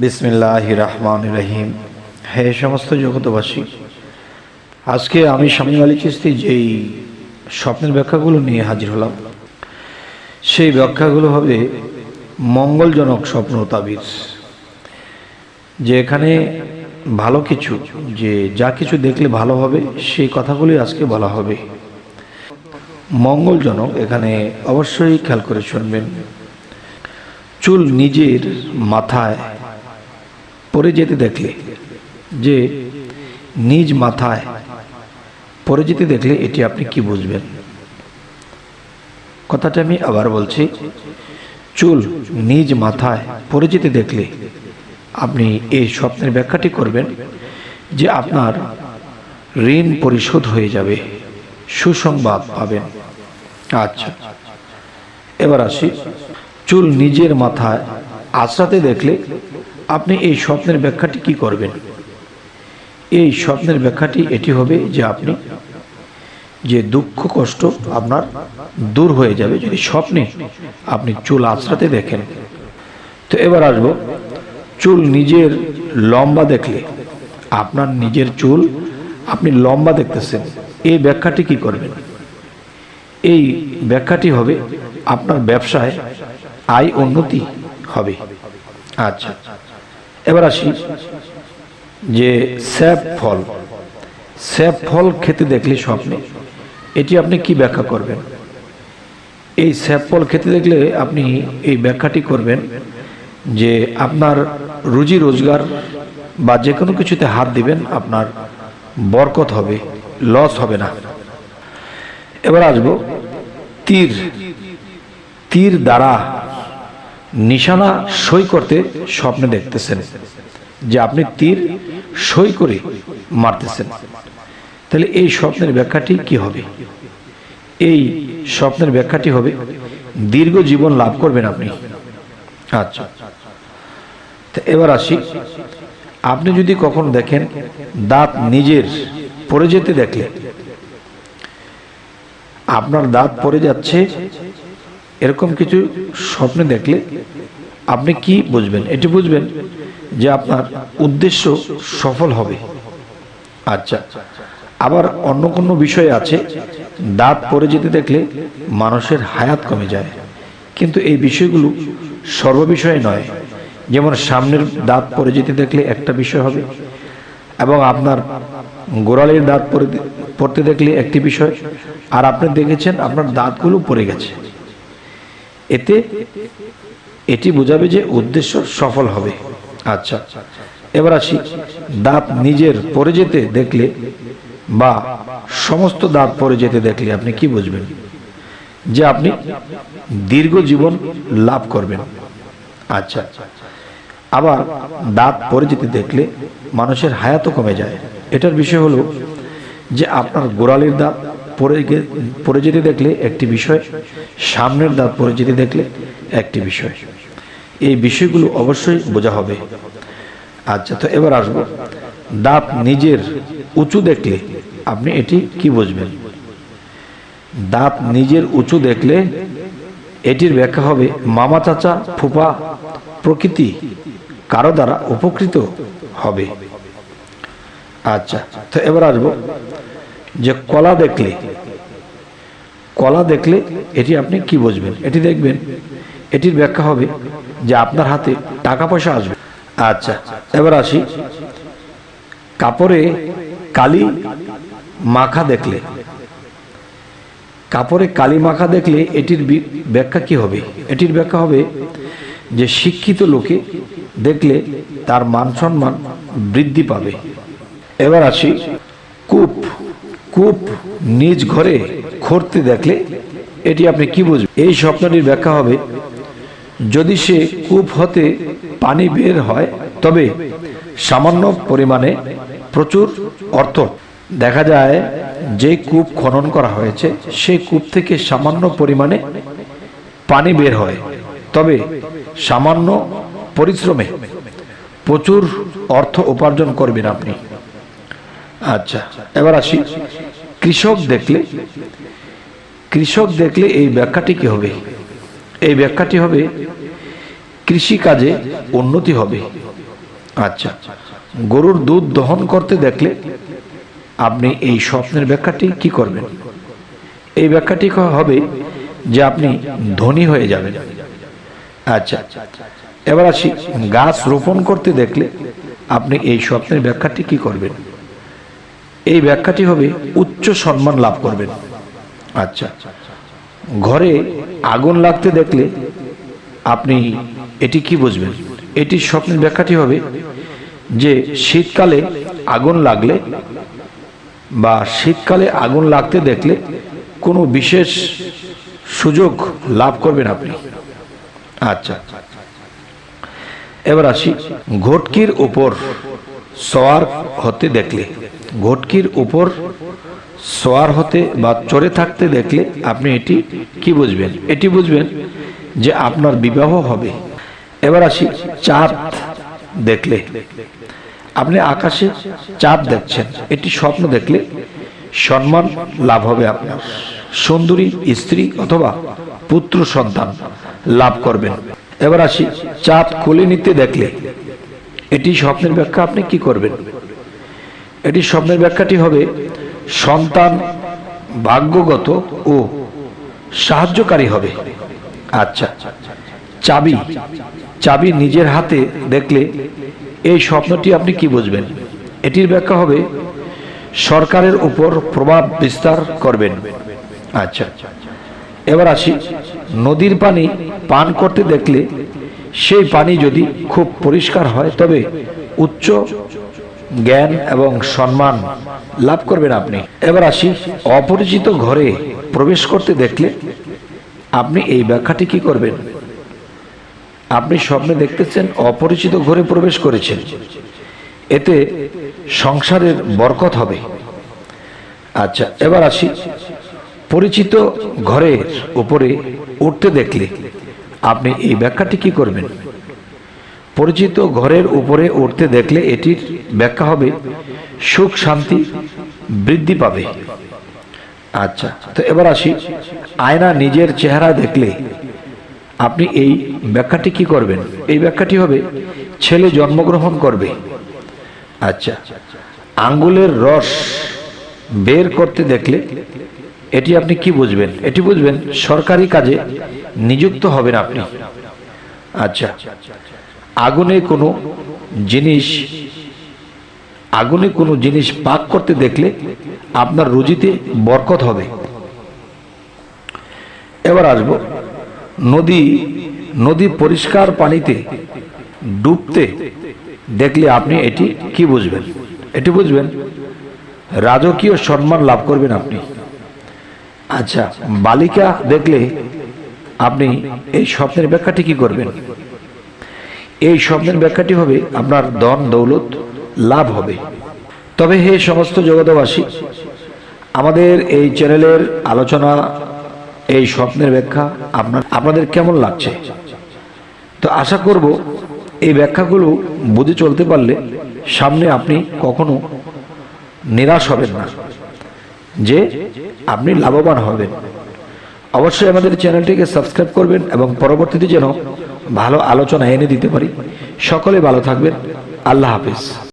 বিসমিল্লাহির রহমানির রহিম। হে সমস্ত জগতবাসী, আজকে আমি শামীম আলী চিশতি যেই স্বপ্নের ব্যাখ্যাগুলো নিয়ে হাজির হলাম, সেই ব্যাখ্যাগুলো হবে মঙ্গলজনক স্বপ্ন তাবিজ। যে এখানে ভালো কিছু, যে যা কিছু দেখলে ভালো হবে সেই কথাগুলি আজকে বলা হবে। মঙ্গলজনক এখানে অবশ্যই খেয়াল করে শুনবেন। চুল নিজের মাথায় পড়ে যেতে দেখলে, যে নিজ মাথায় পড়ে যেতে দেখলে এটি আপনি কি বুঝবেন? কথাটা আমি আবার বলছি, চুল নিজ মাথায় পড়ে যেতে দেখলে আপনি এই স্বপ্নের ব্যাখ্যাটি করবেন যে আপনার ঋণ পরিশোধ হয়ে যাবে, সুসংবাদ পাবেন। আচ্ছা, এবার আসি, চুল নিজের মাথায় আঁচড়াতে দেখলে আপনি এই স্বপ্নের ব্যাখ্যাটি কি করবেন? এই স্বপ্নের ব্যাখ্যাটি এটি হবে যে আপনি যে দুঃখ কষ্ট আপনার দূর হয়ে যাবে যদি স্বপ্নে আপনি চুল আঁচড়াতে দেখেন। তো এবার আসব, চুল নিজের লম্বা দেখলে, আপনার নিজের চুল আপনি লম্বা দেখতেছেন, এই ব্যাখ্যাটি কি করবেন? এই ব্যাখ্যাটি হবে আপনার ব্যবসায় আয় উন্নতি হবে। আচ্ছা, এবার আসি যে স্যাপ ফল খেতে দেখলে স্বপ্নে, এটি আপনি কি ব্যাখ্যা করবেন? এই স্যাপ ফল খেতে দেখলে আপনি এই ব্যাখ্যাটি করবেন যে আপনার রুজি রোজগার বা যে কোনো কিছুতে হাত দিবেন, আপনার বরকত হবে, লস হবে না। এবার আসব, তীর দ্বারা নিশানা সই করতে স্বপ্নে দেখতেছেন, যে আপনি তীর সই করে মারতেছেন। তাহলে এই স্বপ্নের ব্যাখ্যাটি কি হবে? এই স্বপ্নের ব্যাখ্যাটি হবে দীর্ঘ জীবন লাভ করবেন আপনি। আচ্ছা, এবার আসি, আপনি যদি কখন দেখেন দাঁত নিজের পড়ে যেতে দেখলে, আপনার দাঁত পড়ে যাচ্ছে এরকম কিছু স্বপ্নে দেখলে আপনি কি বুঝবেন? এটি বুঝবেন যে আপনার উদ্দেশ্য সফল হবে। আচ্ছা, আবার অন্য কোনো বিষয় আছে, দাঁত পড়ে যেতে দেখলে মানুষের হায়াত কমে যায়, কিন্তু এই বিষয়গুলো সর্ববিষয়ে নয়। যেমন সামনের দাঁত পড়ে যেতে দেখলে একটা বিষয় হবে, এবং আপনার গোড়ালির দাঁত পড়তে দেখলে একটি বিষয়, আর আপনি দেখেছেন আপনার দাঁতগুলো পড়ে গেছে, এতে এটি বোঝাবে যে উদ্দেশ্য সফল হবে। আচ্ছা, এবার আসি, দাঁত নিজের পড়ে যেতে দেখলে বা সমস্ত দাঁত পড়ে যেতে দেখলে আপনি কি বুঝবেন? যে আপনি দীর্ঘ জীবন লাভ করবেন। আচ্ছা, আবার দাঁত পড়ে যেতে দেখলে মানুষের হায়াতও কমে যায়, এটার বিষয় হলো যে আপনার গোড়ালির দাঁত পড়ে যেতে দেখলে একটি বিষয়, সামনের দাঁত পড়ে যেতে দেখলে একটি বিষয়। এই বিষয়গুলো অবশ্যই বোঝা হবে। আচ্ছা, তো এবার আসব, দাঁত নিজের উঁচু দেখলে আপনি এটি কি বুঝবেন? দাঁত নিজের উঁচু দেখলে এটির ব্যাখ্যা হবে মামা চাচা ফুপা প্রকৃতি কারো দ্বারা উপকৃত হবে। আচ্ছা, তো এবার আসব যে কলা দেখলে এটি আপনি কি বুঝবেন? এটি দেখবেন, এটির ব্যাখ্যা হবে যে আপনার হাতে টাকা পয়সা আসবে। আচ্ছা, এবার আসি, কাপড়ে কালি মাখা দেখলে এটির ব্যাখ্যা কি হবে? এটির ব্যাখ্যা হবে যে শিক্ষিত লোকে দেখলে তার মান সম্মান বৃদ্ধি পাবে। এবার আসি, কূপ নিজ ঘরে খুঁড়তে দেখলে এটি আপনি কি বুঝবেন? এই স্বপ্নটির ব্যাখ্যা হবে যদি সে কূপ হতে পানি বের হয় তবে সামান্য পরিমাণে প্রচুর অর্থ। দেখা যায় যে কূপ খনন করা হয়েছে সেই কূপ থেকে সামান্য পরিমাণে পানি বের হয়, তবে সামান্য পরিশ্রমে প্রচুর অর্থ উপার্জন করবেন আপনি। আচ্ছা, এবার আসি, কৃষক দেখলে এই ব্যাখ্যাটি কি হবে? এই ব্যাখ্যাটি হবে কৃষি কাজে উন্নতি হবে, আচ্ছা, গরুর দুধ দহন করতে দেখলে আপনি এই স্বপ্নের ব্যাখ্যাটি কি করবেন? এই ব্যাখ্যাটি হবে যে আপনি ধনী হয়ে যাবেন। আচ্ছা, এবার আসি, গাছ রোপণ করতে দেখলে আপনি এই স্বপ্নের ব্যাখ্যাটি কি করবেন? এই ব্যাখ্যাটি হবে উচ্চ সম্মান লাভ করবেন। আচ্ছা, ঘরে আগুন লাগতে দেখলে আপনি এটি কি বুঝবেন? এটির স্বপ্নের ব্যাখ্যাটি হবে যে শীতকালে আগুন লাগলে বা শীতকালে আগুন লাগতে দেখলে কোনো বিশেষ সুযোগ লাভ করবেন আপনি। আচ্ছা, এবার আসি, ঘটকির উপর সওয়ার হতে দেখলে, ঘটকির উপর সওয়ার হতে বা চড়ে থাকতে দেখলে আপনি এটি কি বুঝবেন? এটি বুঝবেন যে আপনার বিবাহ হবে। এবার আসি, চাঁদ দেখলে, আপনি আকাশে চাঁদ দেখছেন, এটি স্বপ্ন দেখলে সম্মান লাভ হবে আপনার, সুন্দরী স্ত্রী অথবা পুত্র সন্তান লাভ করবেন। এবার আসি, চাঁদ কোলে নিতে দেখলে এটি স্বপ্নের ব্যাখ্যা আপনি কি করবেন? এটি স্বপ্নের ব্যাখ্যাটি হবে সন্তান ভাগ্যগত ও সাহায্যকারী হবে। আচ্ছা, চাবি, চাবি নিজের হাতে দেখলে এই স্বপ্নটি আপনি কি বুঝবেন? এটির ব্যাখ্যা হবে সরকারের উপর প্রভাব বিস্তার করবেন। আচ্ছা, এবার আসি, নদীর পানি পান করতে দেখলে সেই পানি যদি খুব পরিষ্কার হয় তবে উচ্চ জ্ঞান এবং সম্মান লাভ করবেন আপনি। এবার আসি, অপরিচিত ঘরে প্রবেশ করতে দেখলে আপনি এই ব্যাখ্যাটি কি করবেন? আপনি স্বপ্নে দেখতেছেন অপরিচিত ঘরে প্রবেশ করেছেন, এতে সংসারের বরকত হবে। আচ্ছা, এবার আসি, পরিচিত ঘরের উপরে উঠতে দেখলে আপনি এই ব্যাখ্যাটি কি করবেন? পরিচিত ঘরের উপরে উঠতে দেখলে এটির ব্যাখ্যা হবে সুখ শান্তি বৃদ্ধি পাবে। আচ্ছা, তো এবার আসি, আয়না নিজের চেহারা দেখলে আপনি এই ব্যাখ্যাটি কি করবেন? এই ব্যাখ্যাটি হবে ছেলে জন্মগ্রহণ করবে। আচ্ছা, আঙ্গুলের রস বের করতে দেখলে এটি আপনি কি বুঝবেন? এটি বুঝবেন সরকারি কাজে নিযুক্ত হবেন আপনি। আচ্ছা, আগুনে কোনো জিনিস পাক করতে দেখলে আপনার রুজিতে বরকত হবে। এবার আসবো, নদী পরিষ্কার পানিতে ডুবতে দেখলে আপনি এটি কি বুঝবেন? এটি বুঝবেন রাজকীয় সম্মান লাভ করবেন আপনি। আচ্ছা, বালিকা দেখলে আপনি এই স্বপ্নের ব্যাখ্যাটি কি করবেন? এই স্বপ্নের ব্যাখ্যাটি হবে আপনার ধন দৌলত লাভ হবে। তবে হে সমস্ত জগতবাসী, আমাদের এই চ্যানেলের আলোচনা, এই স্বপ্নের ব্যাখ্যা আপনাদের কেমন লাগছে? তো আশা করব এই ব্যাখ্যাগুলো বুঝে চলতে পারলে সামনে আপনি কখনো নিরাশ হবেন না, যে আপনি লাভবান হবেন। অবশ্যই আমাদের চ্যানেলটিকে সাবস্ক্রাইব করবেন এবং পরবর্তীতে যেন ভালো আলোচনা এনে দিতে পারি। সকলে ভালো থাকবেন। আল্লাহ হাফেজ।